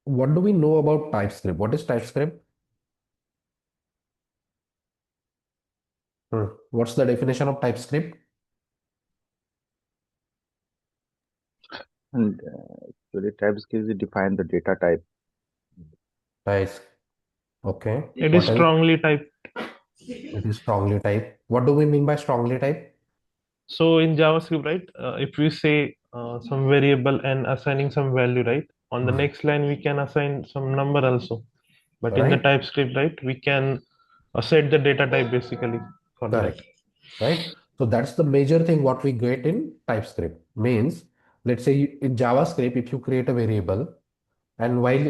what do we know about TypeScript? What is TypeScript? What's the definition of TypeScript? And actually, TypeScript is define the data type. Types. Okay. It is What else? strongly typed. It is strongly typed. What do we mean by strongly typed? So in JavaScript, right, if we say some variable and assigning some value, right, on the Hmm. next line we can assign some number also. But in the Right? TypeScript, right, we can set the data type basically for that. Correct. Right? So that's the major thing what we get in TypeScript. Means, let's say in JavaScript, if you create a variable and while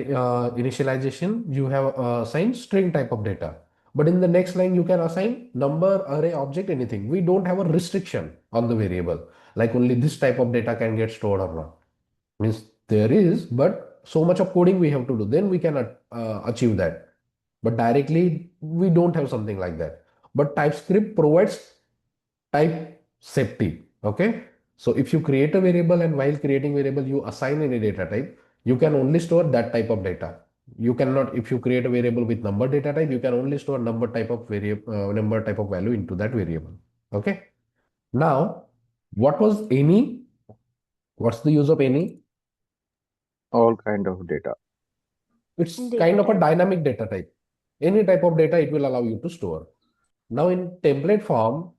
initialization, you have assigned string type of data. But in the next line, you can assign number, array, object, anything. We don't have a restriction on the variable. Like only this type of data can get stored or not. Means there is, but so much of coding we have to do. Then we can achieve that. But directly, we don't have something like that. But TypeScript provides type safety. Okay. So if you create a variable and while creating variable, you assign any data type, you can only store that type of data. You cannot, if you create a variable with number data type, you can only store number type of variable, number type of value into that variable. Okay. Now, what was any? What's the use of any? All kind of data. It's Data kind of a type. dynamic data type. Any type of data it will allow you to store. Now in template form,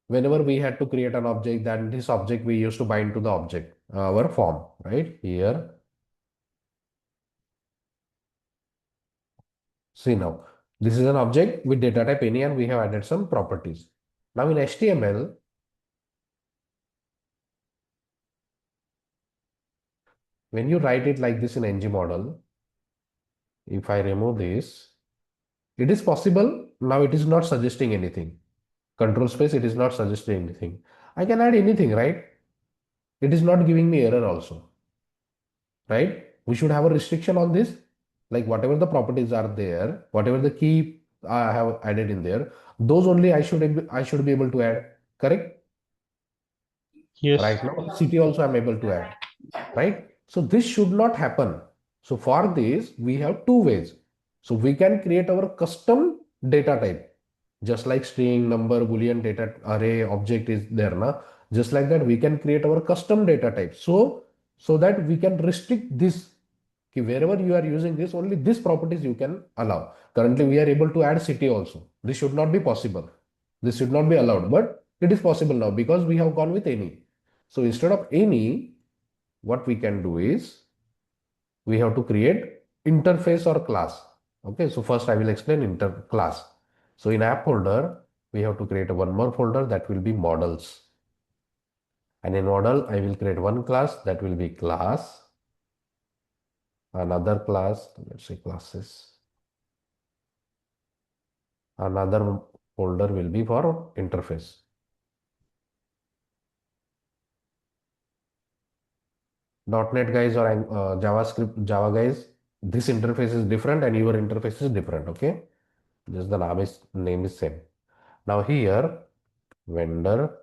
whenever we had to create an object, then this object we used to bind to the object, our form, right? Here. See now, this is an object with data type any and we have added some properties. Now in HTML, when you write it like this in ng model, if I remove this, it is possible. Now it is not suggesting anything. Control space, it is not suggesting anything. I can add anything, right? It is not giving me error also, right? We should have a restriction on this. Like whatever the properties are there, whatever the key I have added in there, those only I should be able to add. Correct? Yes. Right now, city also I'm able to add. Right? So this should not happen. So for this, we have two ways. So we can create our custom data type, just like string, number, boolean, data array, object is there now. Just like that, we can create our custom data type. So that we can restrict this. Wherever you are using this, only this properties you can allow. Currently, we are able to add city also. This should not be possible. This should not be allowed, but it is possible now because we have gone with any. So instead of any, what we can do is we have to create interface or class. Okay, so first I will explain inter class. So in app folder, we have to create one more folder that will be models. And in model, I will create one class that will be class, another class, let's say classes. Another folder will be for interface. .NET guys or JavaScript, Java guys, this interface is different and your interface is different. Okay, just the name is same. Now here, vendor,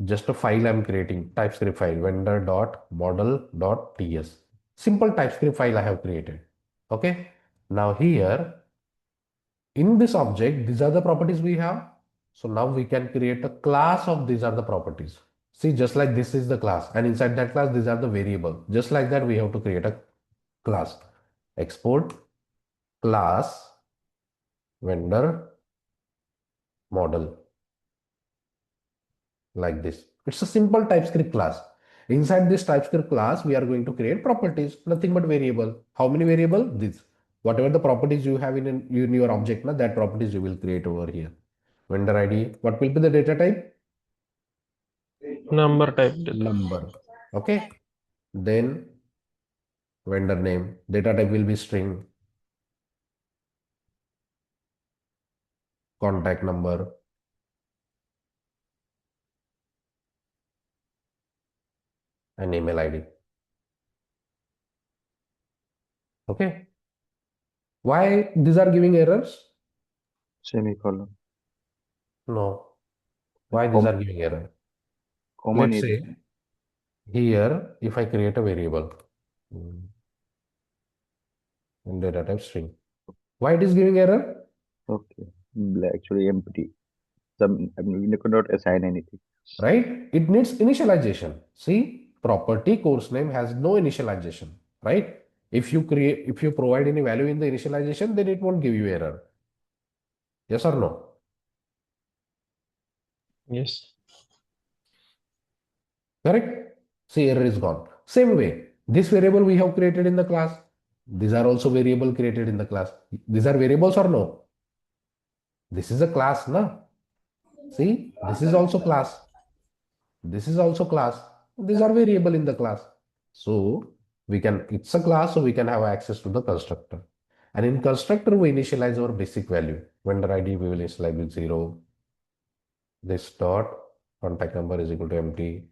just a file I'm creating, TypeScript file, vendor.model.ts. Simple TypeScript file I have created. Okay. Now here, in this object, these are the properties we have. So now we can create a class of these are the properties. See, just like this is the class, and inside that class, these are the variable. Just like that, we have to create a class. Export class vendor model like this. It's a simple TypeScript class. Inside this TypeScript class, we are going to create properties, nothing but variable. How many variable? This. Whatever the properties you have in your object, that properties you will create over here. Vendor ID. What will be the data type? Number type data. Number. Okay. Then vendor name. Data type will be string. Contact number. And email ID. Okay. Why these are giving errors? Semicolon. No. Why these are giving error? Common Let's is say here, if I create a variable, in data type string. Why it is giving error? Okay. Actually empty. We could not assign anything. Right? It needs initialization. See, property course name has no initialization, right? If you provide any value in the initialization, then it won't give you error. Yes or no? Yes. Correct? See, error is gone. Same way, this variable we have created in the class. These are also variable created in the class. These are variables or no? This is a class, na? See, this is also class. This is also class. These are variable in the class. So it's a class, so we can have access to the constructor. And in constructor, we initialize our basic value. Vendor ID, we will initialize with 0. This dot contact number is equal to empty.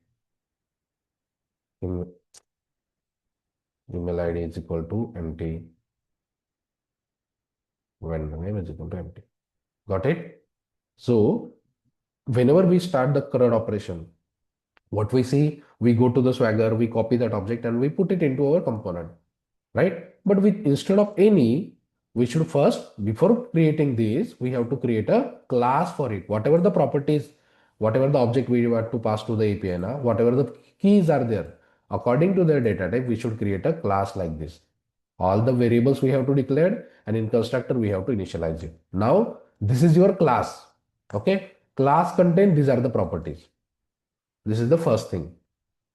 Email ID is equal to empty. Vendor name is equal to empty. Got it? So whenever we start the CRUD operation, what we see, we go to the Swagger, we copy that object and we put it into our component, right? But instead of any, we should first, before creating this, we have to create a class for it. Whatever the properties, whatever the object we want to pass to the API now, whatever the keys are there, according to their data type, we should create a class like this. All the variables we have to declare, and in constructor we have to initialize it. Now this is your class. Okay, class contain these are the properties. This is the first thing.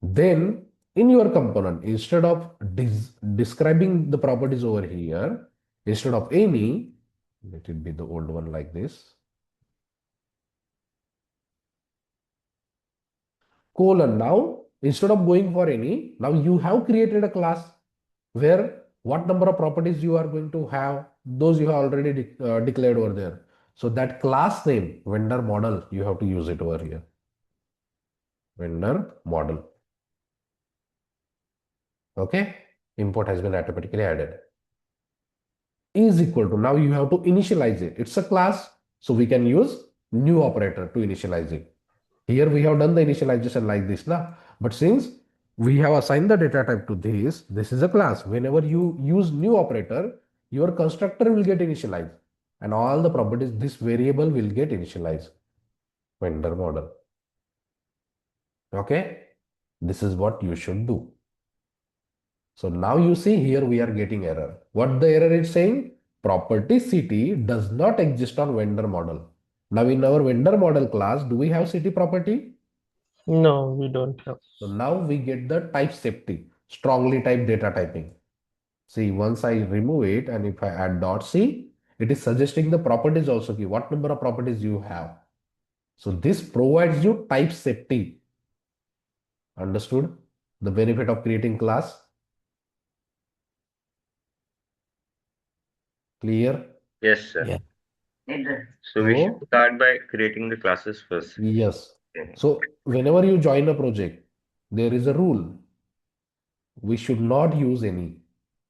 Then in your component, instead of describing the properties over here, instead of any, let it be the old one like this, colon. Now instead of going for any, now you have created a class where what number of properties you are going to have, those you have already declared over there. So that class name, vendor model, you have to use it over here. Vendor model. Okay, import has been automatically added. Is equal to, now you have to initialize it. It's a class, so we can use new operator to initialize it. Here we have done the initialization like this now, but since we have assigned the data type to this is a class. Whenever you use new operator, your constructor will get initialized and all the properties, this variable will get initialized. Vendor model. Okay, this is what you should do. So now you see here we are getting error. What the error is saying? Property city does not exist on vendor model. Now in our vendor model class, do we have city property? No, we don't have. So now we get the type safety, strongly typed data typing. See, once I remove it and if I add dot C, it is suggesting the properties also, what number of properties you have. So this provides you type safety. Understood? The benefit of creating class. Clear? Yes, sir. Yeah. So we should So, start by creating the classes first. yes. Okay. So whenever you join a project, there is a rule. We should not use any.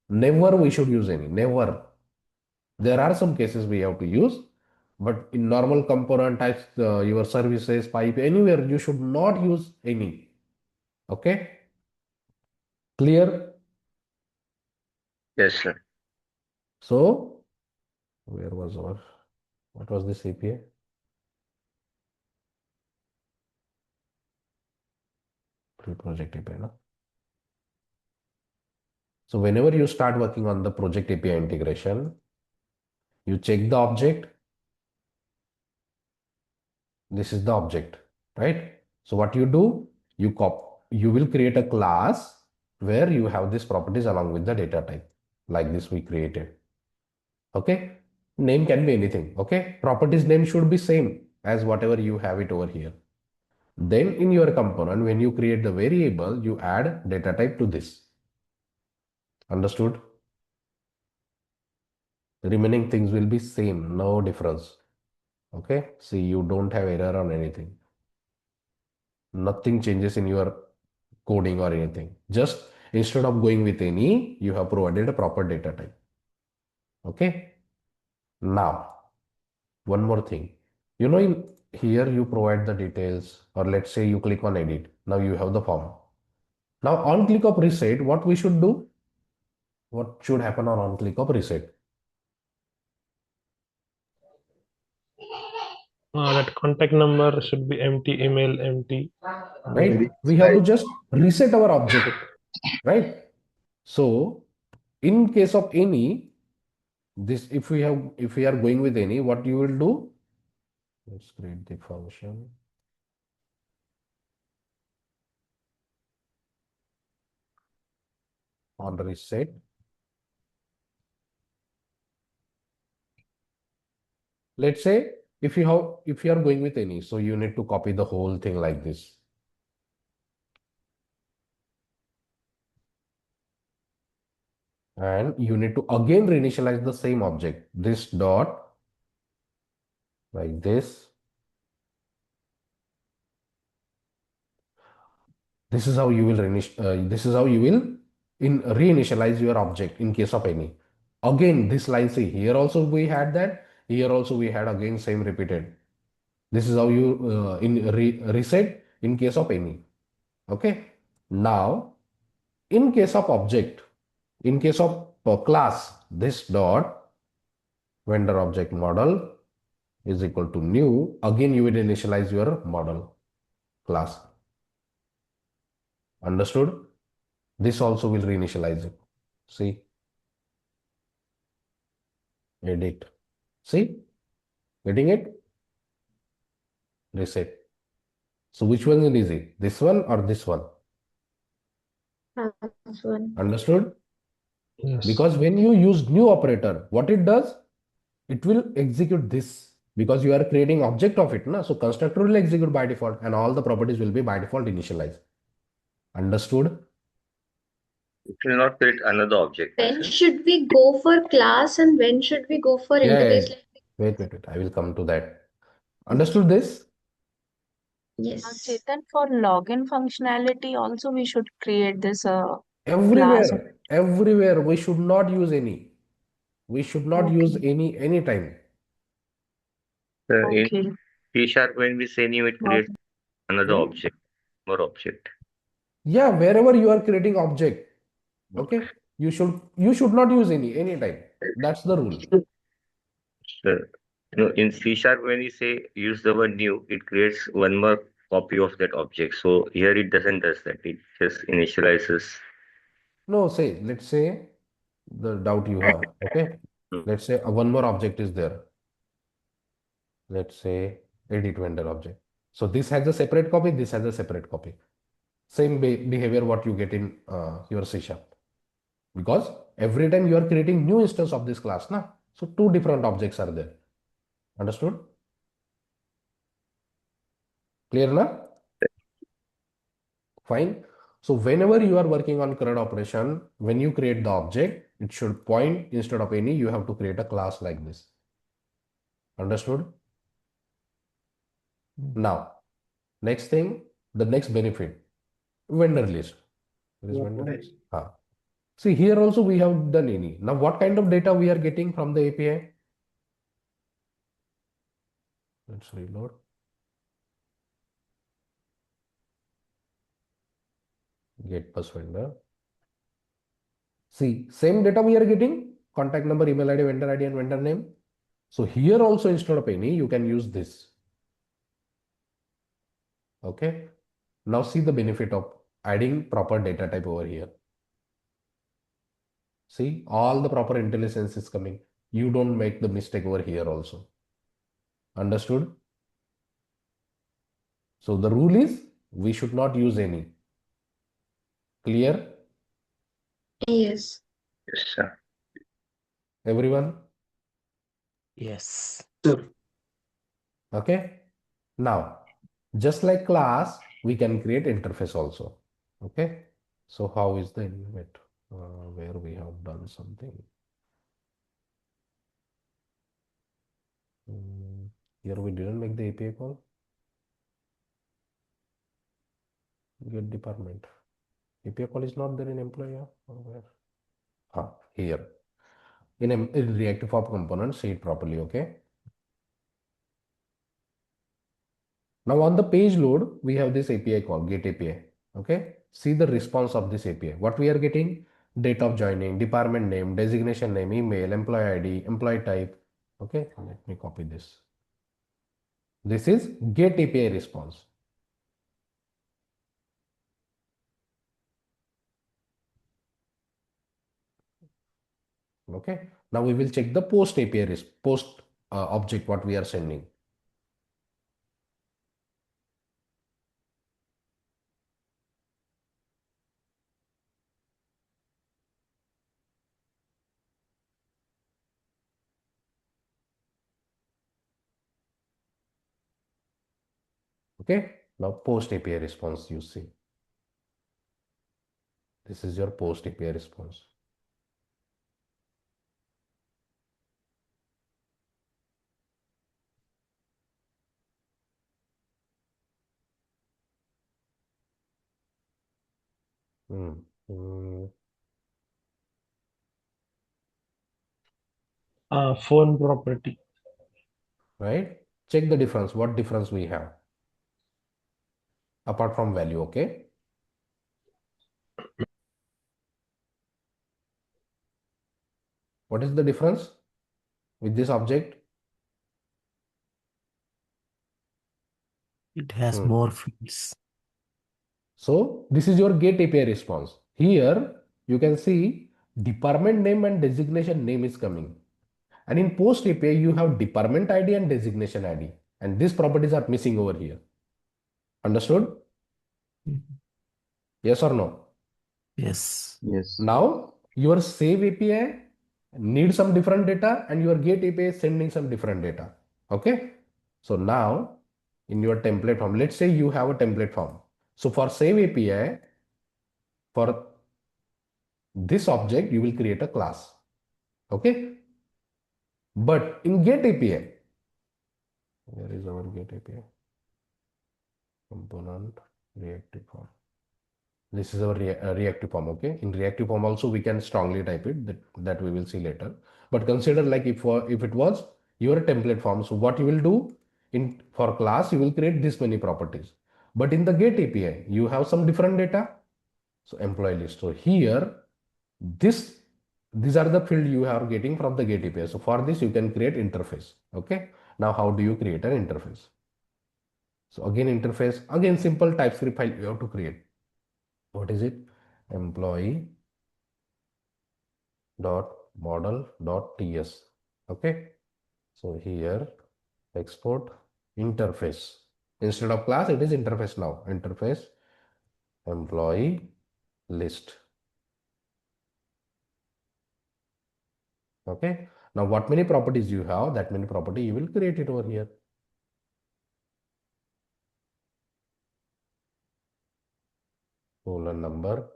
Never we should use any. Never. There are some cases we have to use, but in normal component types, your services, pipe, anywhere, you should not use any. Okay? Clear? Yes, sir. So, where was what was this API? Pre-project API, no? So whenever you start working on the project API integration, you check the object. This is the object, right? So what you do, you will create a class where you have these properties along with the data type. Like this we created. Okay? Name can be anything. Okay? Properties name should be same as whatever you have it over here. Then in your component, when you create the variable, you add data type to this. Understood? The remaining things will be same, no difference. Okay? See, you don't have error on anything. Nothing changes in your coding or anything. Just instead of going with any, you have provided a proper data type. Okay? Now, one more thing. You know, in here you provide the details, or let's say you click on edit. Now you have the form. Now on click of reset, what we should do? what should happen on click of reset? That contact number should be empty, email empty. Right? We have to just reset our object, right? So in case of any, this if we are going with any, what you will do? Let's create the function. On reset. Let's say if you are going with any, so you need to copy the whole thing like this. And you need to again reinitialize the same object, this dot, like this. This is how you will reinitialize your object in case of any. Again, this line, see here also we had that, here also we had again same repeated. This is how you reset in case of any. Okay. Now, in case of object, in case of class, this dot vendor object model is equal to new. Again, you will initialize your model class. Understood? This also will reinitialize it. See? Edit. See? Getting it? Reset. So which one is easy? This one or this one? This one. Understood? Yes. Because when you use new operator, what it does? It will execute this because you are creating object of it. Na? So constructor will execute by default and all the properties will be by default initialized. Understood? It will not create another object. When should we go for class and when should we go for Yeah, interface? Wait. I will come to that. Understood this? Yes. Chetan, for login functionality also we should create this class. Everywhere. We should not use any. We should not use Okay. any time. Okay. In C# when we say new, it creates another Hmm? object, more object. Yeah, wherever you are creating object, okay, you should not use any time. That's the rule. So, in C# when we say use the word new, it creates one more copy of that object. So here it doesn't does that. It just initializes. No, let's say the doubt you have. Okay, let's say one more object is there. Let's say edit vendor object. So this has a separate copy. This has a separate copy. Same behavior what you get in your C#. Because every time you are creating new instance of this class, na? So two different objects are there. Understood? Clear na? Fine. So whenever you are working on CRUD operation, when you create the object, it should point instead of any, you have to create a class like this. Understood? Now, next thing, the next benefit, vendor list. Where is vendor list? See, here also we have done any. Now, what kind of data we are getting from the API? Let's reload. Get bus vendor. See, same data we are getting, contact number, email ID, vendor ID, and vendor name. So here also instead of any, you can use this. Okay. Now see the benefit of adding proper data type over here. See, all the proper intelligence is coming. You don't make the mistake over here also. Understood? So the rule is we should not use any. Clear? Yes. Yes, sir. Everyone? Yes. Okay. Now, just like class, we can create interface also. Okay. So how is the inlet? Where we have done something. Here we didn't make the API call. Get department. API call is not there in employee or where? Here. In reactive app component, see it properly, okay? Now on the page load, we have this API call, get API, okay? See the response of this API. What we are getting? date of joining, department name, designation name, email, employee ID, employee type. Okay, let me copy this. This is get API response. Okay, now we will check the post API post object what we are sending. Okay, now post API response you see. This is your post API response. Hmm. Hmm. Phone property. Right? Check the difference. What difference we have apart from value? Okay. What is the difference with this object? It has Hmm. more fields. So this is your get API response. Here you can see department name and designation name is coming. And in post API, you have department ID and designation ID. And these properties are missing over here. Understood? Mhm. Yes or no? Yes. Yes. Now your save API needs some different data and your get API is sending some different data. Okay. So now in your template form, let's say you have a template form. So for save API, for this object, you will create a class. Okay. But in get API, where is our get API? Component reactive form. This is our reactive form. Okay. In reactive form also we can strongly type it, that we will see later. But consider like if it was your template form. So what you will do in for class, you will create this many properties. But in the get API, you have some different data. So employee list. So here, these are the field you are getting from the get API. So for this, you can create interface. Okay. Now, how do you create an interface? So again, interface, again, simple TypeScript file you have to create. What is it? Employee dot model dot ts. Okay. So here, export interface. Instead of class, it is interface now. Interface employee list. Okay. Now, what many properties you have, that many property you will create it over here. Roll number.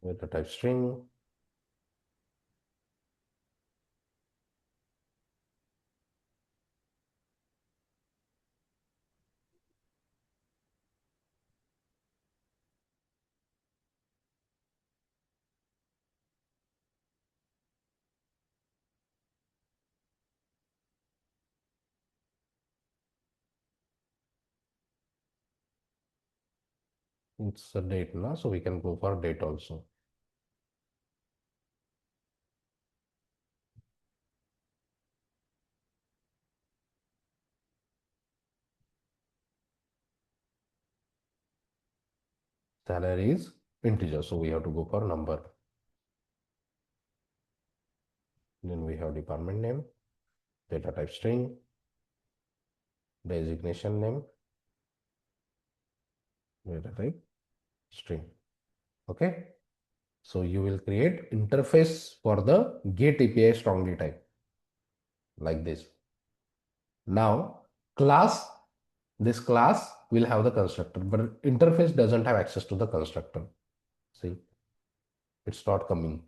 With the type string. It's a date now, so we can go for date also. Salary is integer, so we have to go for number. Then we have department name, data type string, designation name, data type string. Okay. So you will create interface for the get API strongly type like this. Now this class will have the constructor, but interface doesn't have access to the constructor. See, it's not coming.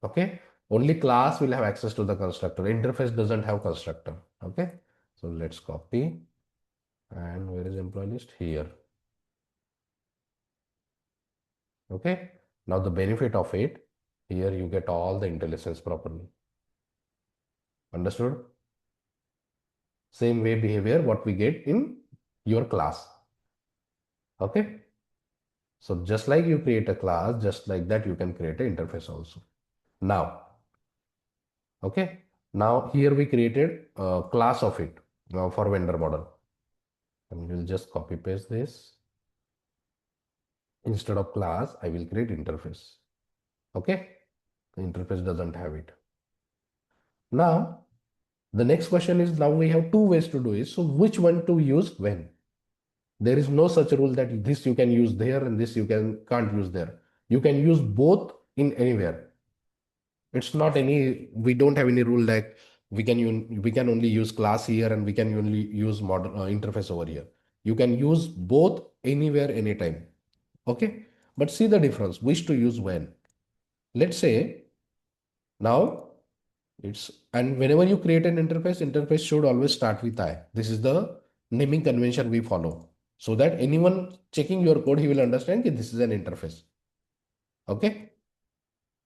Okay. Only class will have access to the constructor. Interface doesn't have constructor. Okay. So let's copy, and where is employee list? Here. Okay. Now the benefit of it, here you get all the IntelliSense properly. Understood? Same way behavior what we get in your class. Okay. So just like you create a class, just like that you can create an interface also. Now, okay. Now here we created a class of it for vendor model. And we'll just copy paste this. Instead of class, I will create interface. Okay. The interface doesn't have it. Now, the next question is, now we have two ways to do it. So which one to use when? There is no such rule that this you can use there and this you can't use there. You can use both in anywhere. It's not any, we don't have any rule like we can only use class here and we can only use model interface over here. You can use both anywhere, anytime. Okay. But see the difference, which to use when. Let's say now and whenever you create an interface should always start with I. This is the naming convention we follow. So that anyone checking your code, he will understand that this is an interface. Okay.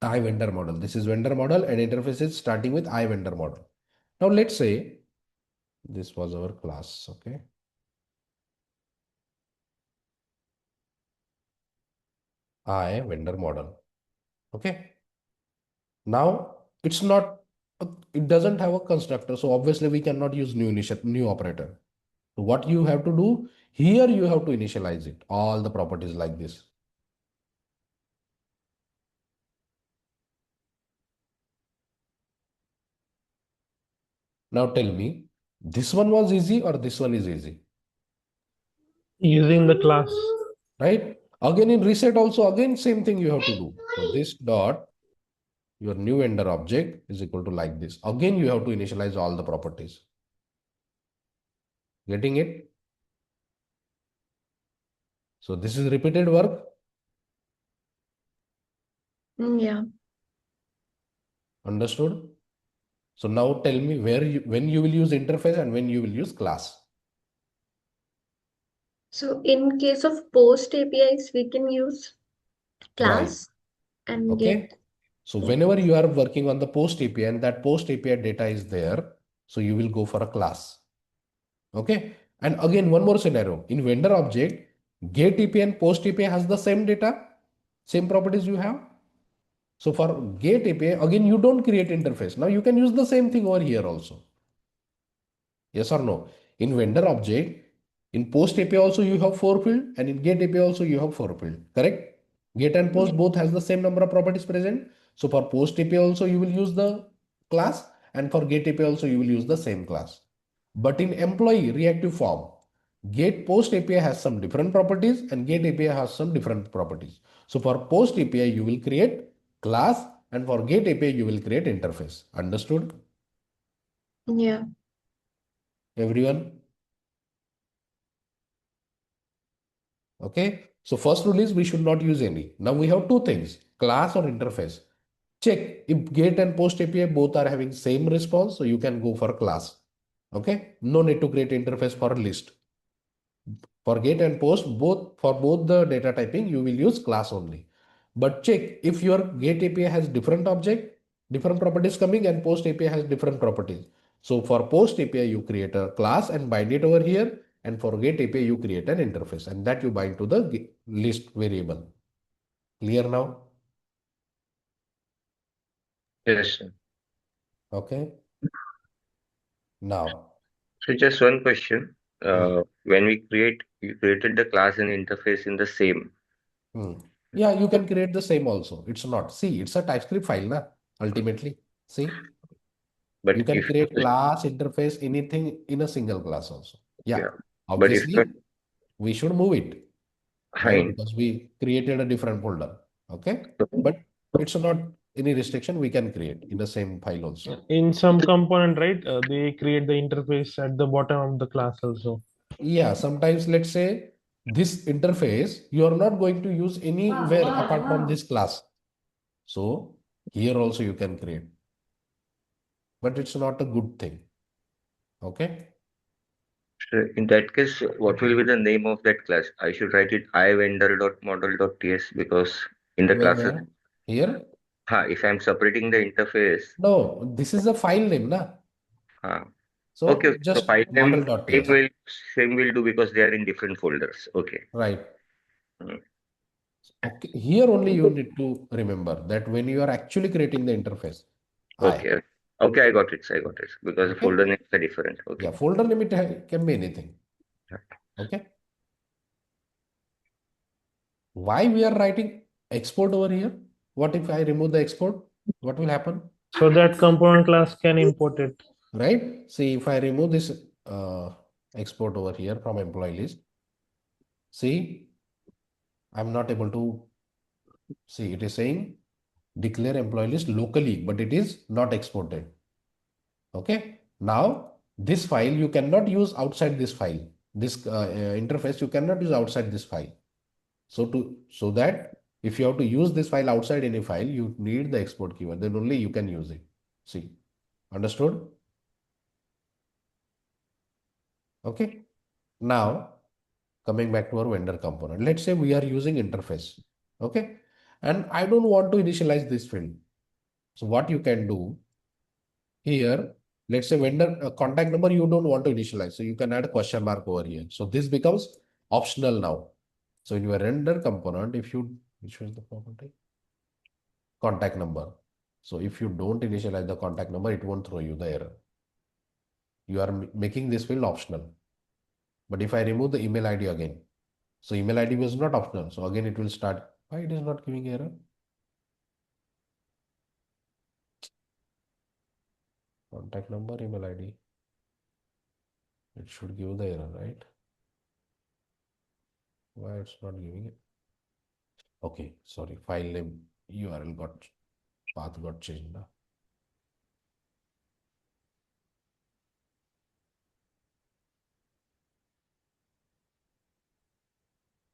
I vendor model. This is vendor model and interface is starting with I vendor model. Now let's say this was our class. Okay. I vendor model. Okay. Now it's not, it doesn't have a constructor. So obviously we cannot use new operator. So what you have to do here, you have to initialize it, all the properties like this. Now tell me, this one was easy or this one is easy, Using the class. right? Again in reset also, again same thing you have to do. So this dot, your new vendor object is equal to like this. Again, you have to initialize all the properties. Getting it? So this is repeated work. Yeah. Understood? So now tell me when you will use interface and when you will use class. So in case of post APIs, we can use Right. class and Okay. get. So Yeah. whenever you are working on the post API and that post API data is there, so you will go for a class. Okay. And again, one more scenario. In vendor object, get API and post API has the same data, same properties you have. So for get API, again, you don't create interface. Now you can use the same thing over here also. Yes or no? In vendor object, in post API also you have 4 field and in get API also you have 4 field, correct? Get and post both has the same number of properties present. So for post API also you will use the class and for get API also you will use the same class. But in employee reactive form, get post API has some different properties and get API has some different properties. So for post API you will create class and for get API you will create interface. Understood? Yeah. Everyone? Okay. So first rule is we should not use any. Now we have two things, class or interface. Check if get and post API both are having same response. So you can go for class. Okay. No need to create interface for list. For get and post, for both the data typing, you will use class only. But check if your get API has different object, different properties coming and post API has different properties. So for post API, you create a class and bind it over here. And for get API, you create an interface and that you bind to the list variable. Clear now? Yes, sir. Okay. Now, So just one question. When we created the class and interface in the same, yeah, you can create the same also. It's not. See, it's a TypeScript file, na? Ultimately. See, but you can if create class, interface, anything in a single class also. Yeah, yeah, but if obviously, we should move it, right? fine, Because we created a different folder. Okay. so But it's not any restriction we can create in the same file also. In some component, right? They create the interface at the bottom of the class also. Yeah, sometimes let's say this interface, you are not going to use anywhere apart from this class. So here also you can create, but it's not a good thing. Okay. So in that case, what will be the name of that class? I should write it iVendor.model.ts because in the classes, Where? Here? if I'm separating the interface, No, this is a file name, na? uh, So okay, so just file name model.ts, same will do because they are in different folders. Okay. right? Mm. Okay, here only you need to remember that when you are actually creating the interface, Okay. Okay, I got it. I got it. Because the okay? folder names are different. Okay. Yeah, folder name can be anything, okay? Why we are writing export over here? What if I remove the export? What will happen? So that component class can import it. Right? See, if I remove this export over here from employee list, see, I'm not able to see. It is saying declare employee list locally, but it is not exported. Okay. Now, this file you cannot use outside this file. This interface you cannot use outside this file. So that if you have to use this file outside any file, you need the export keyword. Then only you can use it. See, understood? Okay. Now, coming back to our vendor component, let's say we are using interface. Okay. And I don't want to initialize this field. So what you can do here, let's say vendor contact number, you don't want to initialize. So you can add a question mark over here. So this becomes optional now. So in your render component, if you, which was the property? Contact number. So if you don't initialize the contact number, it won't throw you the error. You are making this field optional. But if I remove the email ID again, so email ID was not optional. So again, it will start. Why it is not giving error? Contact number, email ID. It should give the error, right? Why it's not giving it? Okay, sorry. File name URL path got changed now.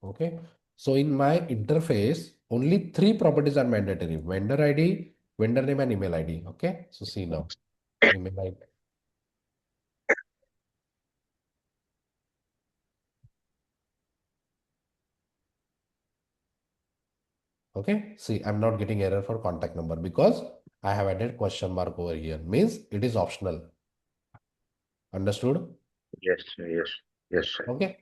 Okay. So in my interface, only three properties are mandatory: vendor ID, vendor name, and email ID. Okay. So see now, email ID. Okay. See, I'm not getting error for contact number because I have added question mark over here. Means it is optional. Understood? Yes, yes, yes, sir. Okay.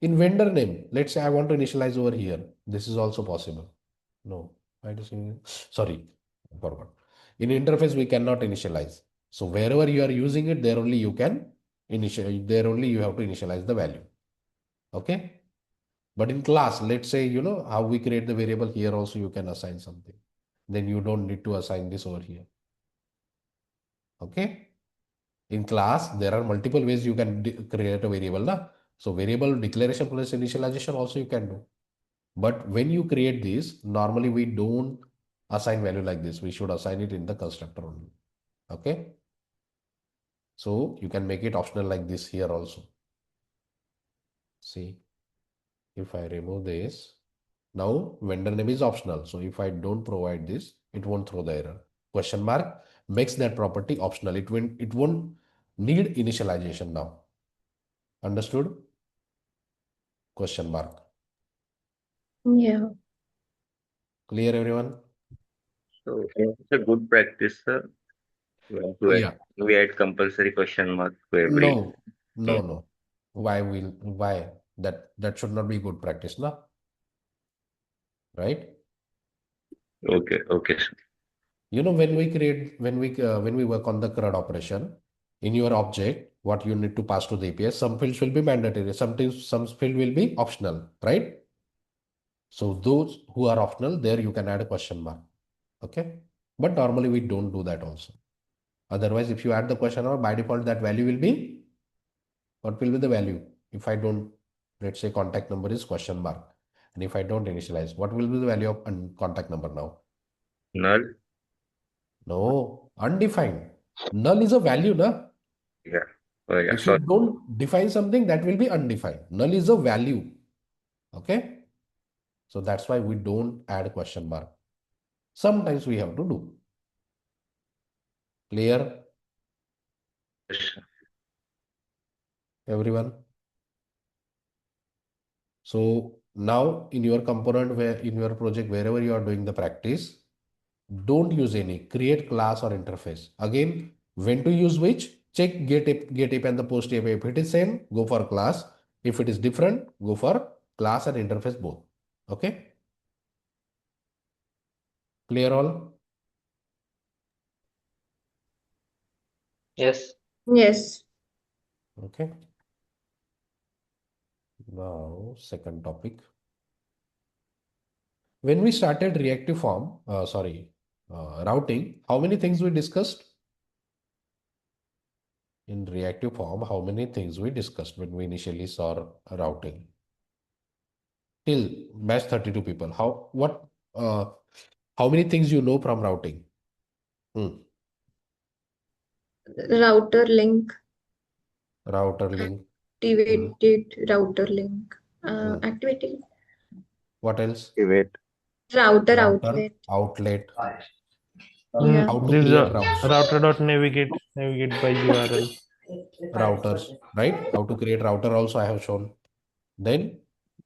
In vendor name, let's say I want to initialize over here. This is also possible. No, I just sorry, I forgot. In interface, we cannot initialize. So wherever you are using it, there only you can initialize, there only you have to initialize the value. Okay. But in class, let's say, you know, how we create the variable here also, you can assign something. Then you don't need to assign this over here. Okay. In class, there are multiple ways you can create a variable. Na? So variable declaration plus initialization also you can do. But when you create this, normally we don't assign value like this. We should assign it in the constructor only. Okay. So you can make it optional like this here also. See, if I remove this, now vendor name is optional. So if I don't provide this, it won't throw the error. Question mark makes that property optional. It won't need initialization now. Understood? Question mark. Yeah. Clear, everyone? So it's a good practice, sir. Yeah. We add compulsory question mark to every. No, no. Why? That should not be good practice, na? Right? Okay, okay, sir. You know, when we work on the CRUD operation, in your object, what you need to pass to the API, some fields will be mandatory, some field will be optional, right? So those who are optional, there you can add a question mark. Okay. But normally we don't do that also. Otherwise, if you add the question mark, by default, that value will be, what will be the value? If I don't, let's say contact number is question mark. And if I don't initialize, what will be the value of contact number now? Null. No, undefined. Null is a value, na? Yeah. Oh, yeah. If you Sorry. don't define something, that will be undefined. Null is a value. Okay. So that's why we don't add question mark. Sometimes we have to do. Clear, Yes, sir. everyone? So now in your component, where in your project, wherever you are doing the practice, don't use any create class or interface. Again, when to use which? Check get api and the post API. If it is same, go for class. If it is different, go for class and interface both. Okay. Clear all? Yes. Yes. Okay. Now, second topic. When we started reactive form, routing, how many things we discussed? In reactive form, how many things we discussed when we initially saw routing? Till batch 32 people. How many things you know from routing? Router link, Router link. activated router link, Hmm. activity, What else? Activate. router Router outlet. outlet. Yeah. How to This is create routes. router.navigate by URL. Routers, right? How to create router also I have shown. Then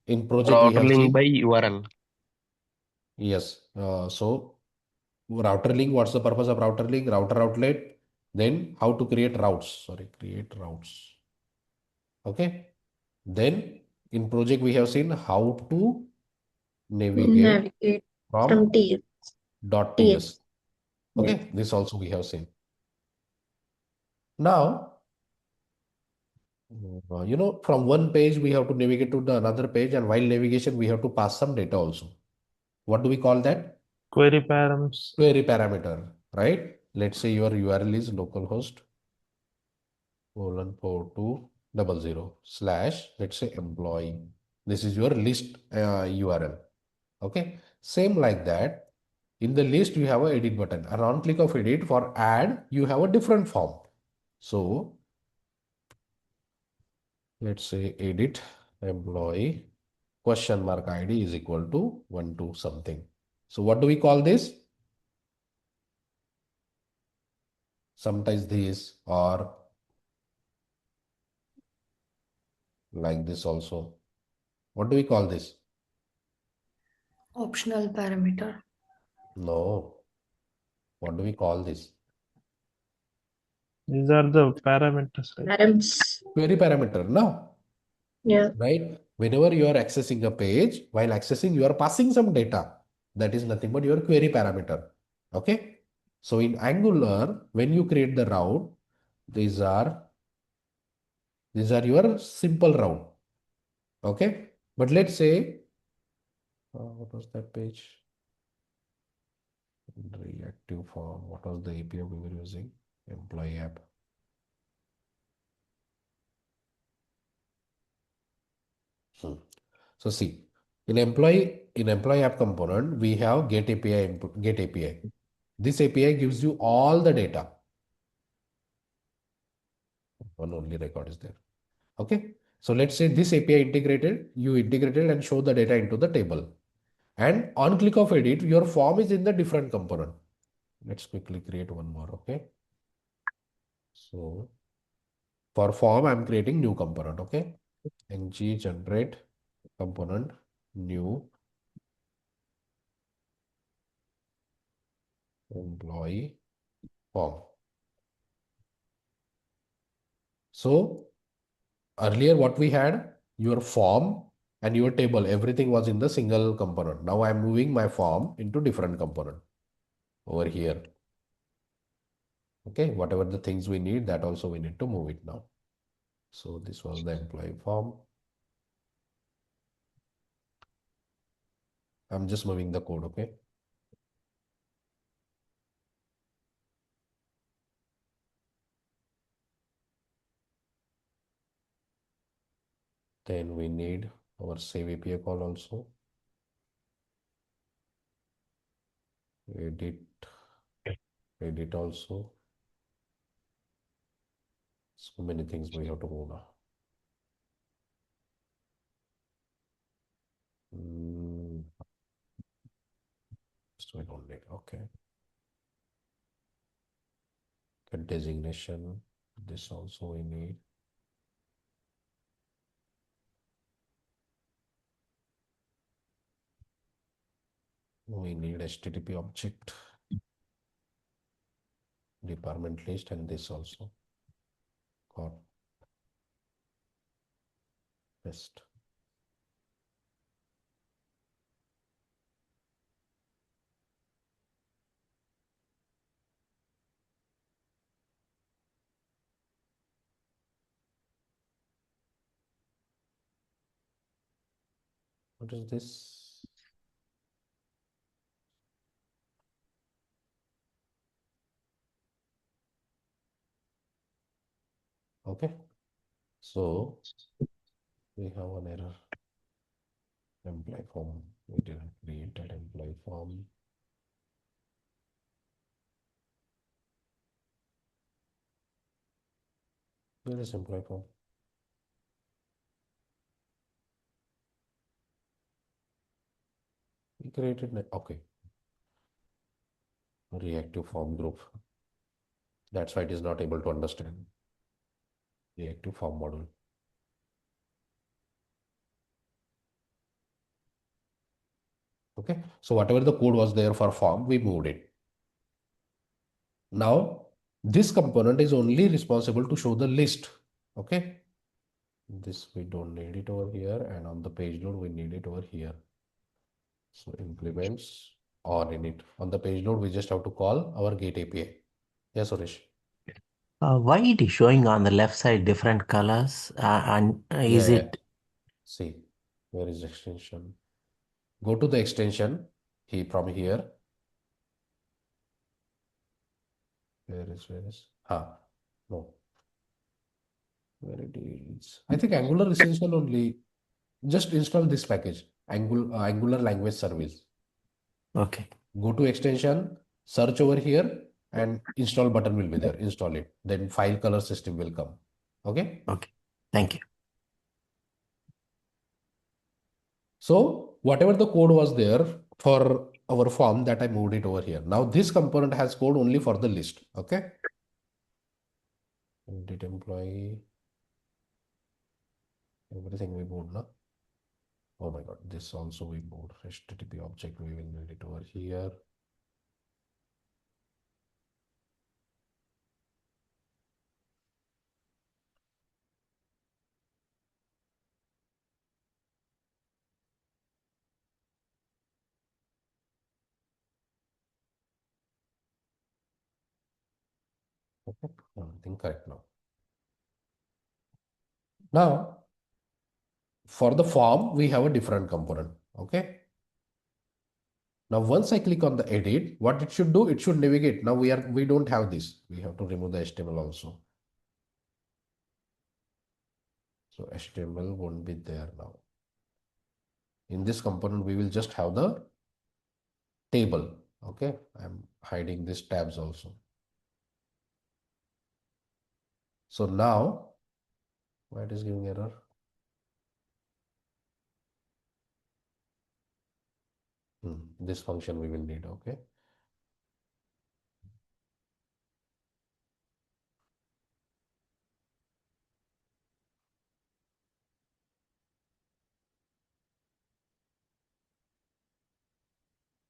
in project we Router have link seen. by URL. Yes. So router link, what's the purpose of router link? Router outlet. Then how to create routes. Sorry, create routes. Okay. Then in project we have seen how to navigate Navigate from from T. .ts. TS. Okay. This also we have seen. Now, from one page we have to navigate to the another page, and while navigation we have to pass some data also. What do we call that? Query params. Query parameter, right? Let's say your URL is localhost :4200/ let's say employee. This is your list URL. Okay. Same like that. In the list, you have an edit button. And on click of edit for add, you have a different form. So let's say edit employee (ID is equal to 12 something. So what do we call this? Sometimes this or like this also. What do we call this? Optional parameter. No. What do we call this? These are the parameters, right? Params. Query parameter. No. Yeah. Right? Whenever you are accessing a page, while accessing, you are passing some data. That is nothing but your query parameter. Okay. So in Angular, when you create the route, these are your simple route. Okay. But let's say, what was that page? Reactive form. What was the API we were using? Employee app. So see, in employee app component, we have get API. This API gives you all the data. One only record is there. Okay. So let's say this API integrated, you integrated and show the data into the table. And on click of edit, your form is in the different component. Let's quickly create one more. Okay. So for form, I'm creating new component. Okay. ng generate component new employee form. So earlier what we had, your form and your table, everything was in the single component. Now I'm moving my form into different component over here. Okay, whatever the things we need, that also we need to move it now. So this was the employee form. I'm just moving the code, okay? Then we need our save API call also. Edit also. So many things we have to move now. So we don't need, okay. The designation, this also we need. We need HTTP object, department list, and this also. Got test. What is this? Okay. So we have an error. Employee form. We didn't create that employee form. Where is employee form? We created okay. Reactive form group. That's why it is not able to understand. Reactive form module. Okay. So whatever the code was there for form, we moved it. Now this component is only responsible to show the list. Okay. This we don't need it over here, and on the page load we need it over here. So implements on init. On the page load we just have to call our GET API. Yes, Suresh. Why it is showing on the left side different colors? And is Yeah. it See, where is extension? Go to the extension from here. Where is? No. Where it is? I think Angular Essential only. Just install this package, Angular Language Service. okay? Go to extension, search over here, and install button will be there. Install it. Then file color system will come. Okay. Okay. Thank you. So whatever the code was there for our form, that I moved it over here. Now this component has code only for the list. Okay. Did employee, everything we moved now. Oh my God, this also we moved. HTTP object, we will need it over here. Okay, everything correct now. Now, for the form, we have a different component. Okay. Now, once I click on the edit, what it should do, it should navigate. Now we don't have this. We have to remove the HTML also. So HTML won't be there now. In this component, we will just have the table. Okay. I'm hiding these tabs also. So now, why it is giving error? This function we will need. Okay.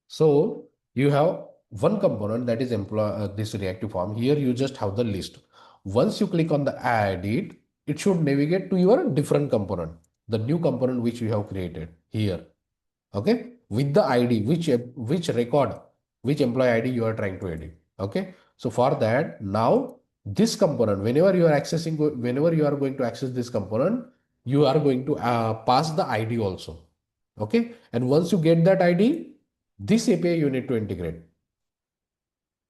So you have one component that is this reactive form. Here you just have the list. Once you click on the edit, it should navigate to your different component, the new component which you have created here. Okay, with the ID, which record, which employee ID you are trying to edit. Okay, so for that, now this component, whenever you are going to access this component, you are going to pass the ID also. Okay, and once you get that ID, this API you need to integrate.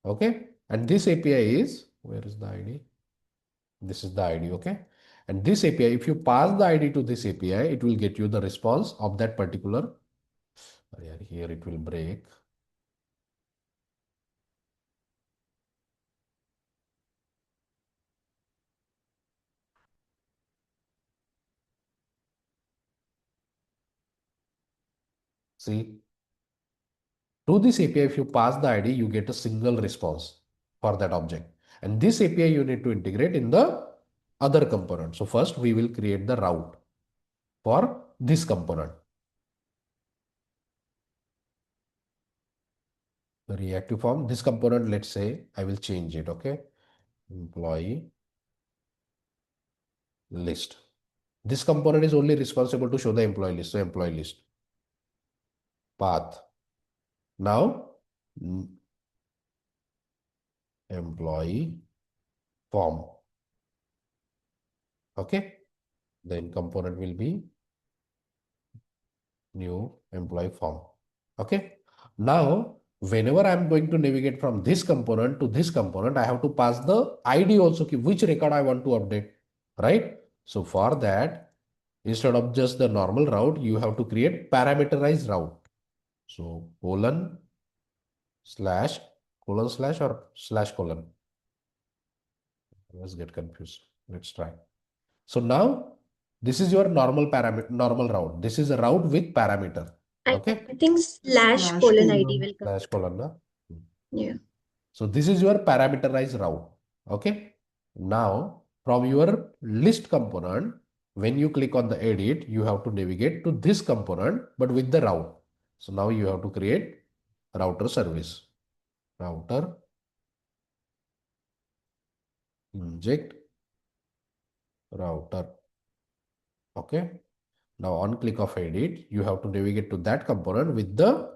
Okay, and this API is, where is the ID? This is the ID. Okay, and this API, if you pass the ID to this API, it will get you the response of that particular. Here it will break. See, to this API, if you pass the ID, you get a single response for that object. And this API you need to integrate in the other component. So first we will create the route for this component. the reactive form. This component, let's say, I will change it, okay? Employee list. This component is only responsible to show the employee list. So employee list. Path. Now, employee form. Okay. Then component will be new employee form. Okay. Now, whenever I'm going to navigate from this component to this component, I have to pass the ID also, which record I want to update, right? So for that, instead of just the normal route, you have to create parameterized route. So colon slash colon slash or slash colon. Let's get confused. Let's try. So now this is your normal parameter, normal route. This is a route with parameter. Okay. I think slash colon ID will come. Slash colon. Na? Yeah. So this is your parameterized route. Okay. Now from your list component, when you click on the edit, you have to navigate to this component, but with the route. So now you have to create router service. Router inject router. Okay. Now on click of edit, you have to navigate to that component with the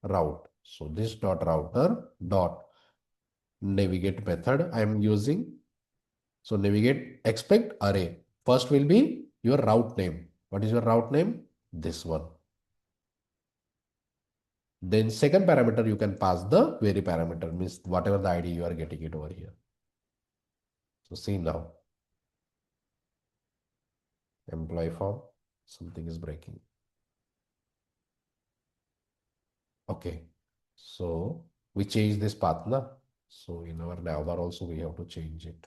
route. So this dot router dot navigate method I am using. So navigate expect array. First will be your route name. What is your route name? This one. Then second parameter you can pass the query parameter, means whatever the ID you are getting it over here. So see now. Employee form, something is breaking. Okay. So we change this path now. So in our navbar also we have to change it.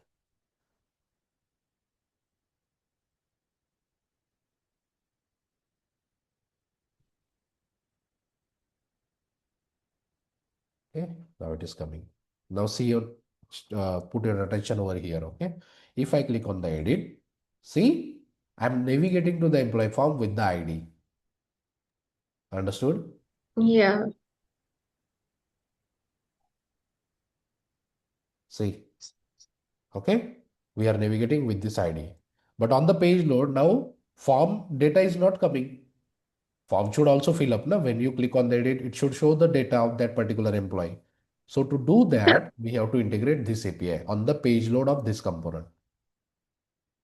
Okay, now it is coming. Now see your put your attention over here. Okay, if I click on the edit, see I'm navigating to the employee form with the ID. Understood? Yeah. See, okay, we are navigating with this ID. But on the page load now, form data is not coming. Form should also fill up. Now, when you click on the edit, it should show the data of that particular employee. So to do that, we have to integrate this API on the page load of this component.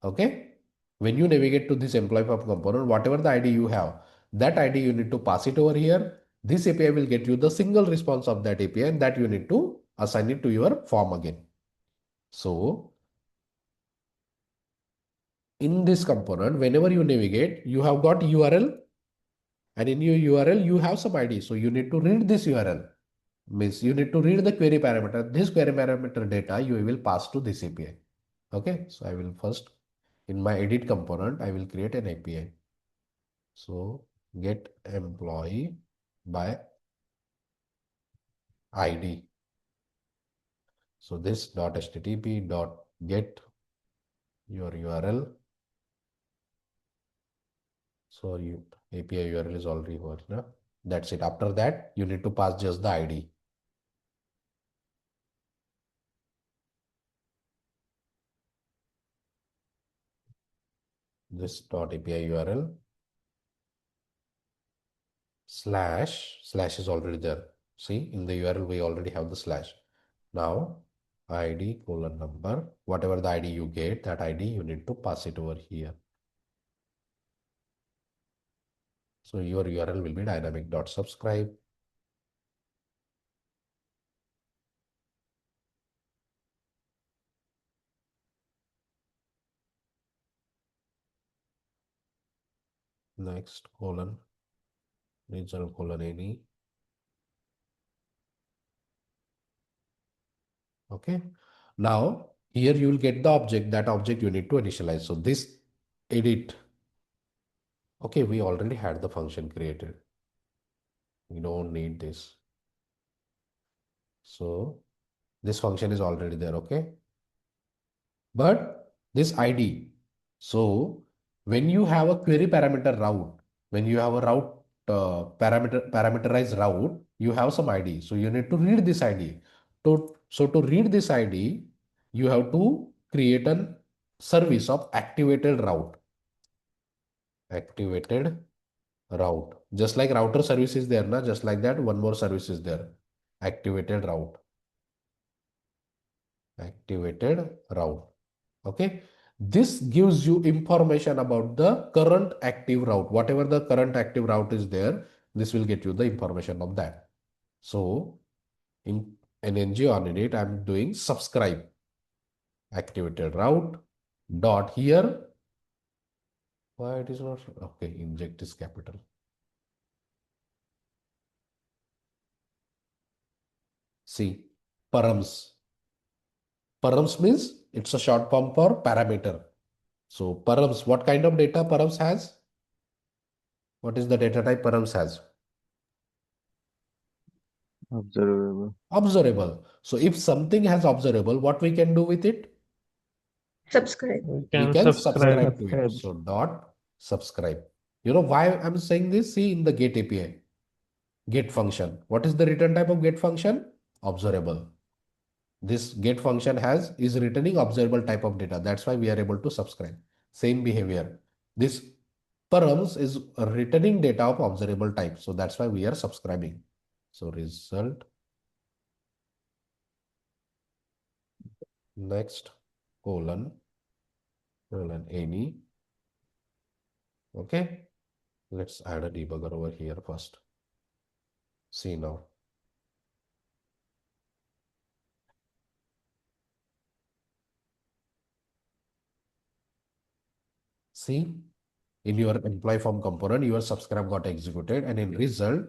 Okay. When you navigate to this employee form component, whatever the ID you have, that ID you need to pass it over here. This API will get you the single response of that API, and that you need to assign it to your form again. So in this component, whenever you navigate, you have got URL, and in your URL, you have some ID. So you need to read this URL. Means you need to read the query parameter. This query parameter data you will pass to this API. Okay. So I will first, in my edit component, I will create an API. So get employee by ID. So this dot http dot get your URL. So API URL is already worked. No? That's it. After that, you need to pass just the ID. This dot API URL slash is already there. See, in the URL, we already have the slash. Now, ID colon number, whatever the ID you get, that ID you need to pass it over here. So your URL will be dynamic.subscribe. Next colon, regional colon any. Okay. Now here you will get the object, that object you need to initialize. So this edit. Okay, we already had the function created. We don't need this. So this function is already there. Okay. But this ID. So when you have a query parameter route, when you have a route parameterized route, you have some ID. So you need to read this ID. So to read this ID, you have to create a service of activated route. Activated route. Just like router service is there, na? Just like that, one more service is there. Activated route. Activated route. Okay. This gives you information about the current active route. Whatever the current active route is there, this will get you the information of that. So in NG on init, I'm doing subscribe activated route dot here. Why it is not? Okay, inject is capital. See, params. Params means it's a short form for parameter. So params, what kind of data params has? What is the data type params has? Observable. Observable. So if something has observable, what we can do with it? Subscribe. We We can can subscribe. subscribe to it. So dot subscribe. You know why I'm saying this? See in the get API, get function. What is the return type of get function? Observable. This get function is returning observable type of data. That's why we are able to subscribe. Same behavior. This params is returning data of observable type. So that's why we are subscribing. So result next colon any. Okay. Let's add a debugger over here first. See now. See, in your employee form component, your subscribe got executed, and in result,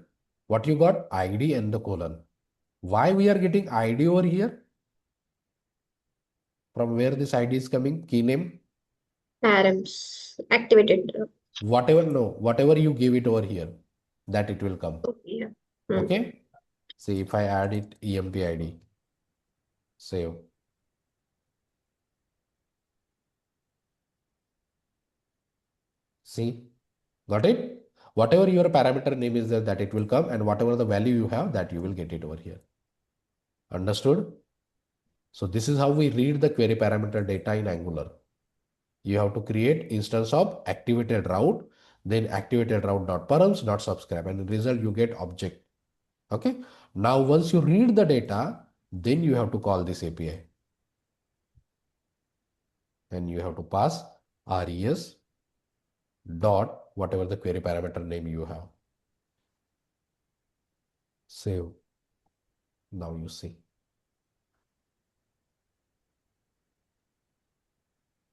what you got? ID and the colon. Why we are getting ID over here? From where this ID is coming? Key name? Params. Activated. Whatever you give it over here, that it will come. Okay. Yeah. Hmm. Okay. See, if I add it EMP ID, save. See, got it? Whatever your parameter name is there, that it will come, and whatever the value you have, that you will get it over here. Understood? So this is how we read the query parameter data in Angular. You have to create instance of activated route, then activated route.params.subscribe, and in result you get object. Okay. Now once you read the data, then you have to call this API. And you have to pass res dot whatever the query parameter name you have. Save. Now you see.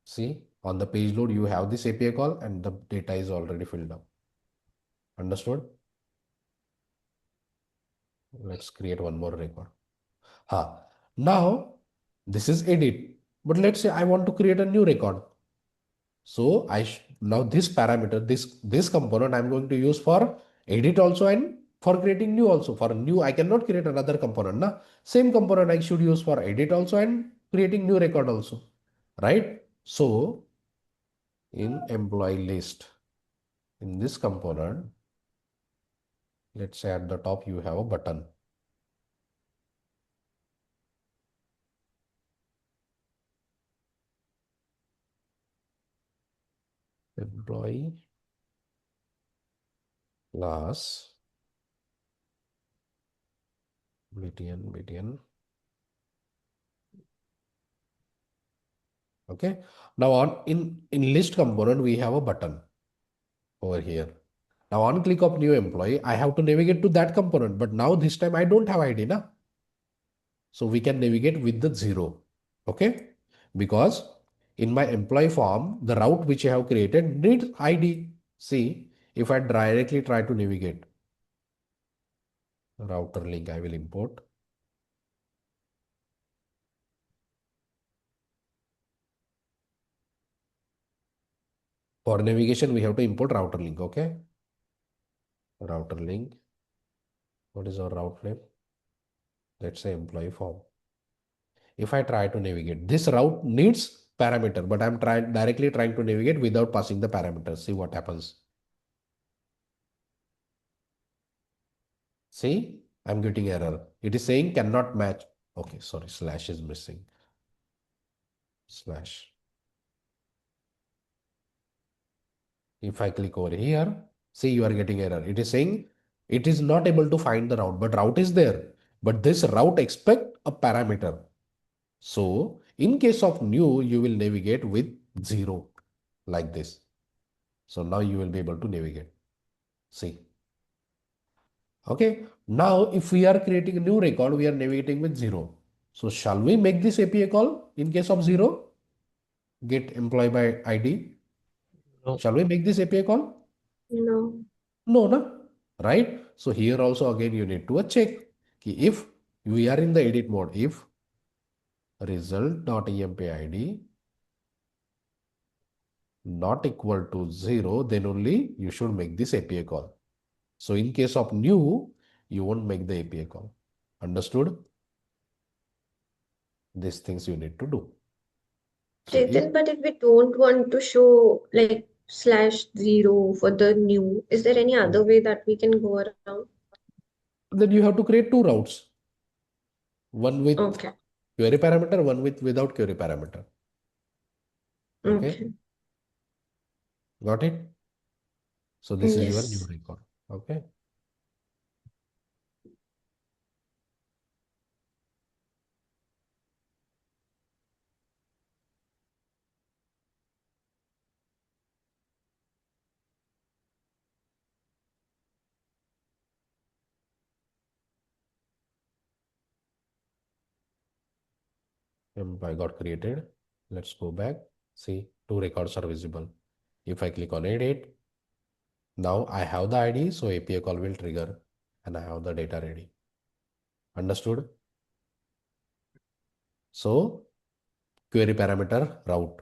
See, on the page load, you have this API call and the data is already filled up. Understood? Let's create one more record. Now, this is edit. But let's say I want to create a new record. So now this parameter, this component I'm going to use for edit also and for creating new also. For new, I cannot create another component. Na? Same component I should use for edit also and creating new record also. Right? So in employee list, in this component, let's say at the top you have a button. Employee class median. Okay. Now in list component, we have a button over here. Now on click of new employee, I have to navigate to that component, but now this time I don't have ID, na? So we can navigate with the 0. Okay. Because in my employee form, the route which I have created needs ID. See, if I directly try to navigate router link, I will import. For navigation, we have to import router link. Okay. Router link. What is our route name? Let's say employee form. If I try to navigate, this route needs parameter, but I'm directly trying to navigate without passing the parameters. See what happens. See, I'm getting error. It is saying cannot match. Okay, sorry, slash is missing. Slash. If I click over here, see, you are getting error. It is saying it is not able to find the route, but route is there. But this route expect a parameter. So in case of new, you will navigate with 0 like this. So now you will be able to navigate. See. Okay. Now if we are creating a new record, we are navigating with 0. So shall we make this API call in case of 0? Get employee by ID. No. Shall we make this API call? No. No, no. Right? So here also again you need to check. If we are in the edit mode, if result.empid not equal to 0, then only you should make this API call. So in case of new, you won't make the API call. Understood? These things you need to do. So Chetan, but if we don't want to show like /0 for the new, is there any other way that we can go around? then you have to create two routes. One with Okay. query parameter, one with without query parameter. Okay. Okay. Got it? So this is your new Yes. record. Okay. I got created. Let's go back. See, two records are visible. If I click on edit, now I have the ID, so API call will trigger and I have the data ready. Understood? So query parameter route.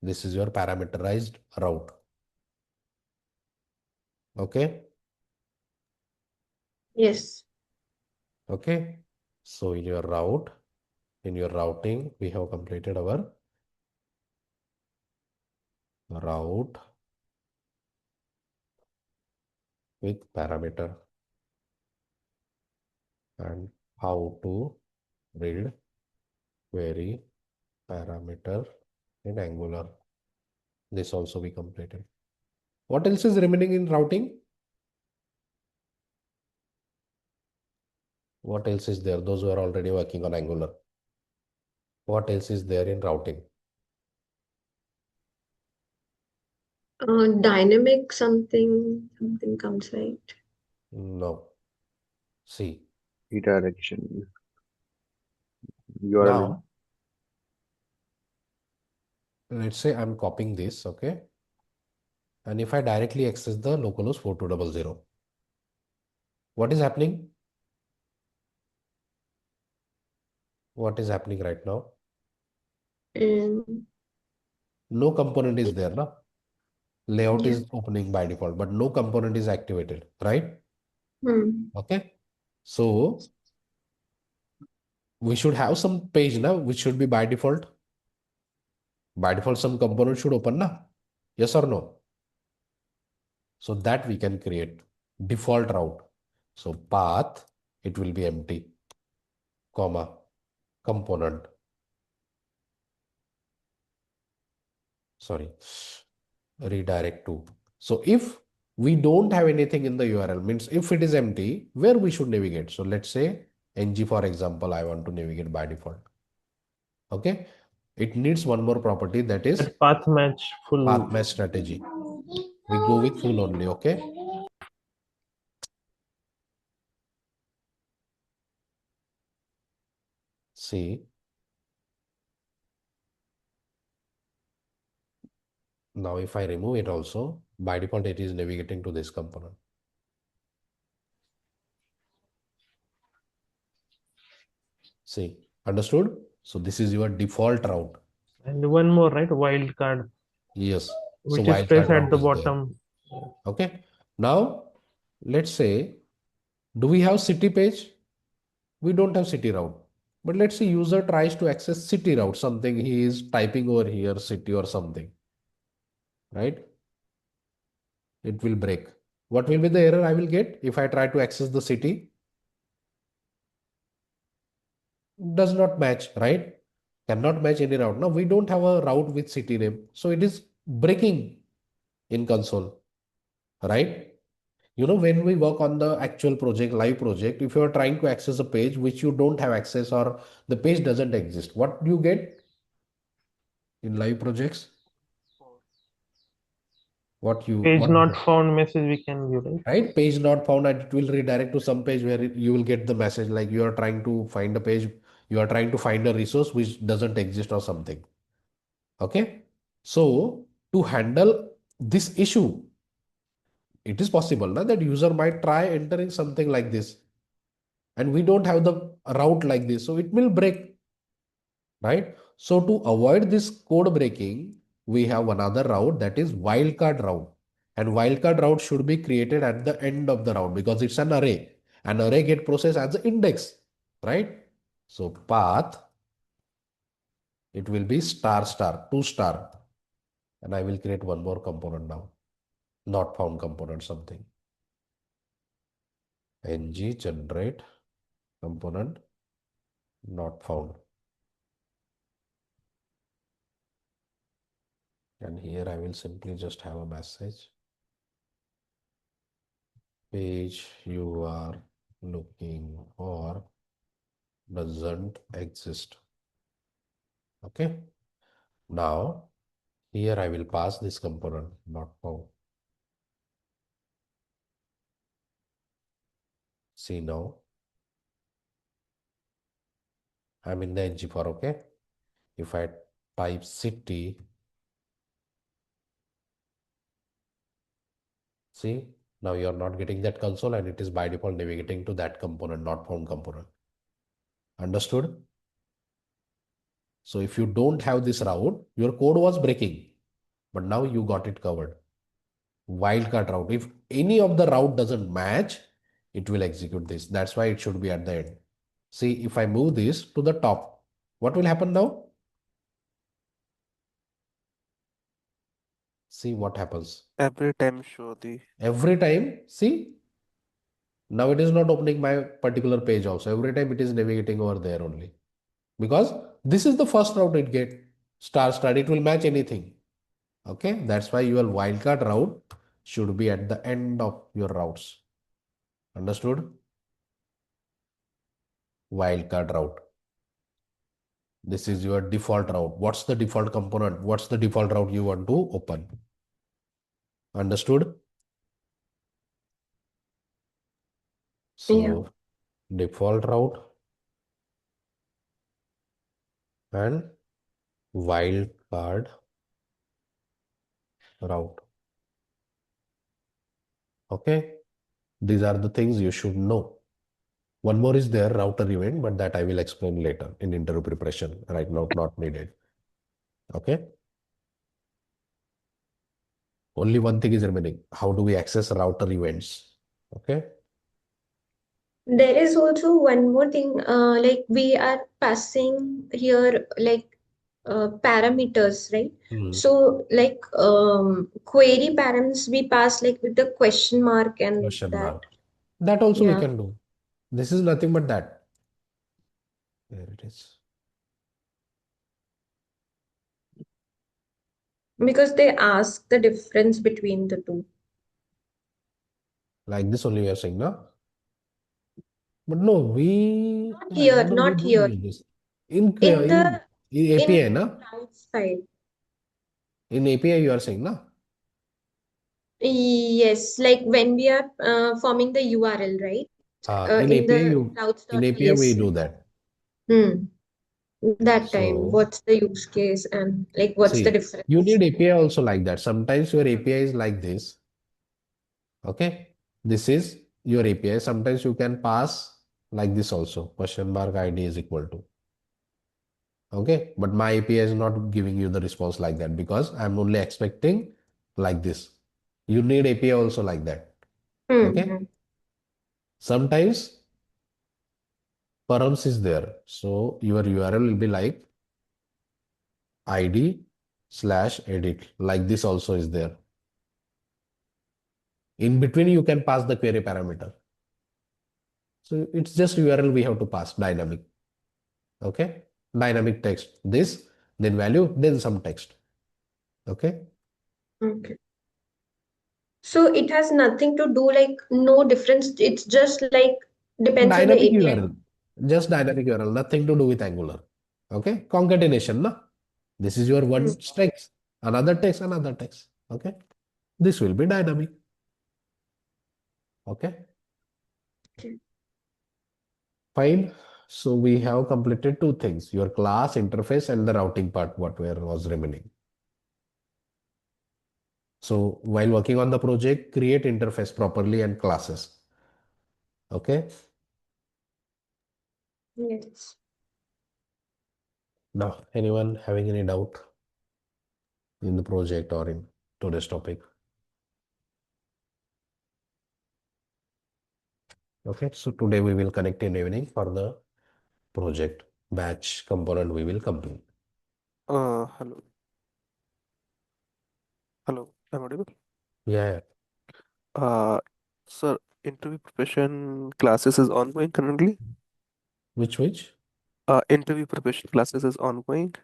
This is your parameterized route. Okay. Yes. Okay. So in your route, in your routing, we have completed our route with parameter and how to read query parameter in Angular. This also we completed. What else is remaining in routing? What else is there? Those who are already working on Angular. What else is there in routing? Dynamic something comes right. No. See, Redirection. URL. now let's say I'm copying this, okay? And if I directly access the localhost 4200, what is happening? What is happening right now? And No component is there, no? Layout yeah. is opening by default, but no component is activated, right? Okay. So we should have some page now, which should be by default. By default, some component should open, na? Yes or no? So that we can create default route. So path, it will be empty, comma, component. Sorry, redirect to. So if we don't have anything in the URL, means if it is empty, where we should navigate? So let's say ng, for example, I want to navigate by default. Okay. It needs one more property, that is That path match full. path match strategy. We go with full only. Okay. See, now if I remove it also, by default, it is navigating to this component. See, understood? So this is your default route. And one more, right? Wildcard, Yes. So which is wildcard placed at route the is there. bottom. Okay. Now, let's say, do we have city page? We don't have city route. But let's say user tries to access city route, something he is typing over here, city or something, right? It will break. What will be the error I will get if I try to access the city? Does not match, right? Cannot match any route. Now we don't have a route with city name. So it is breaking in console, right? When we work on the actual project, live project, if you are trying to access a page which you don't have access or the page doesn't exist, what do you get in live projects? Page not found message we can give, right? Right? Page not found, and it will redirect to some page where you will get the message like you are trying to find a page, you are trying to find a resource which doesn't exist or something. Okay. So to handle this issue, it is possible na, that user might try entering something like this and we don't have the route like this. So it will break, right? So to avoid this code breaking, we have another route, that is wildcard route. And wildcard route should be created at the end of the route because it's an array. An array get processed as the index, right? So path, it will be star star, 2 star. And I will create one more component now. Not found component something. ng generate component not found. And here I will simply just have a message. Page you are looking for doesn't exist. Okay. Now here I will pass this component not found. See now I'm in the ng-for. Okay. If I type city, see now you are not getting that console and it is by default navigating to that component, not found component. Understood? So if you don't have this route, your code was breaking, but now you got it covered. Wildcard route. If any of the route doesn't match, it will execute this. That's why it should be at the end. See, if I move this to the top, what will happen now? See what happens. Every time show the Every time, see, now it is not opening my particular page also. Every time it is navigating over there only. Because this is the first route it get. Star star, it will match anything. Okay, that's why your wildcard route should be at the end of your routes. Understood? Wildcard route. This is your default route. What's the default component? What's the default route you want to open? Understood? So default route and wildcard route. Okay, these are the things you should know. One more is there, router event, but that I will explain later in interview preparation. Right now, not needed. Okay. Only one thing is remaining. How do we access router events? Okay. There is also one more thing, like we are passing here like parameters, right? So like query params we pass like with the question mark and Question that. mark. That also we Yeah. can do. This is nothing but that. There it is. Because they ask the difference between the two. Like this only we are saying, no? But no, we Not here, no, we not don't here. use this. In In the API, na? outside. In API you are saying, na? Yes, like when we are forming the URL, right? In In API the in API we routes.tsc. do that. That time, So what's the use case and like what's the see, difference? you need API also like that. Sometimes your API is like this. Okay. This is your API. Sometimes you can pass like this also. Question mark ID is equal to. Okay. But my API is not giving you the response like that because I'm only expecting like this. You need API also like that. Okay. Sometimes params is there. So your URL will be like ID/edit. Like this also is there. In between, you can pass the query parameter. So it's just URL we have to pass dynamic. Okay. Dynamic text, this, then value, then some text. Okay. Okay. So it has nothing to do, like no difference. It's just like depends on the Dynamic API. URL. Just dynamic URL, nothing to do with Angular. Okay. Concatenation, na? This is your one text, another text, another text. Okay. This will be dynamic. Okay. Okay. Fine. So we have completed two things, your class interface and the routing part, what was remaining. So while working on the project, create interface properly and classes. Okay. Yes. Now, anyone having any doubt in the project or in today's topic? Okay. So today we will connect in evening for the project batch component we will complete. Hello. Hello. I'm audible. Yeah. Uh, Sir, interview preparation classes is ongoing currently. Which? Interview preparation classes is ongoing.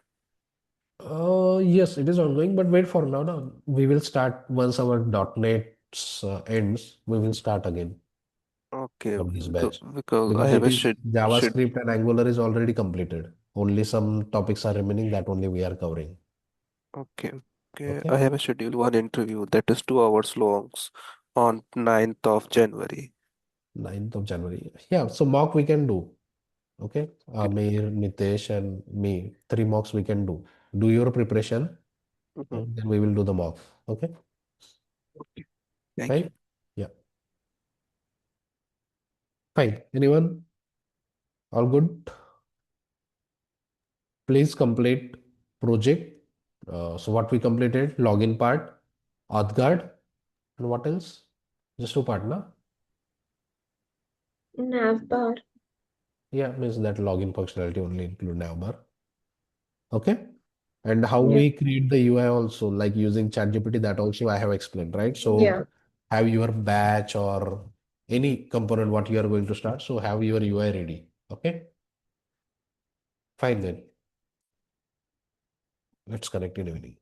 Yes, it is ongoing, but wait for now. Now we will start once our .NET ends. We will start again Okay, from this because, batch because I because have it a is JavaScript and Angular is already completed. Only some topics are remaining that only we are covering. okay, Okay. I have a schedule one interview that is 2 hours long on 9th of January. 9th of January. Yeah, so mock we can do. Okay. Okay. Meir, Nitesh, and me, 3 mocks we can do. Do your preparation, Mhm. and then we will do the mock. Okay. Okay. Thank Fine. you. Yeah. Fine. Anyone? All good? Please complete project. So what we completed, login part, auth guard, and what else? Just two part, na? Navbar. Yeah, means that login functionality only include navbar. Okay. And how Yeah. we create the UI also, like using ChatGPT, that also I have explained, right? So Yeah. have your batch or any component what you are going to start. So have your UI ready. Okay. Fine then. Let's connect in evening.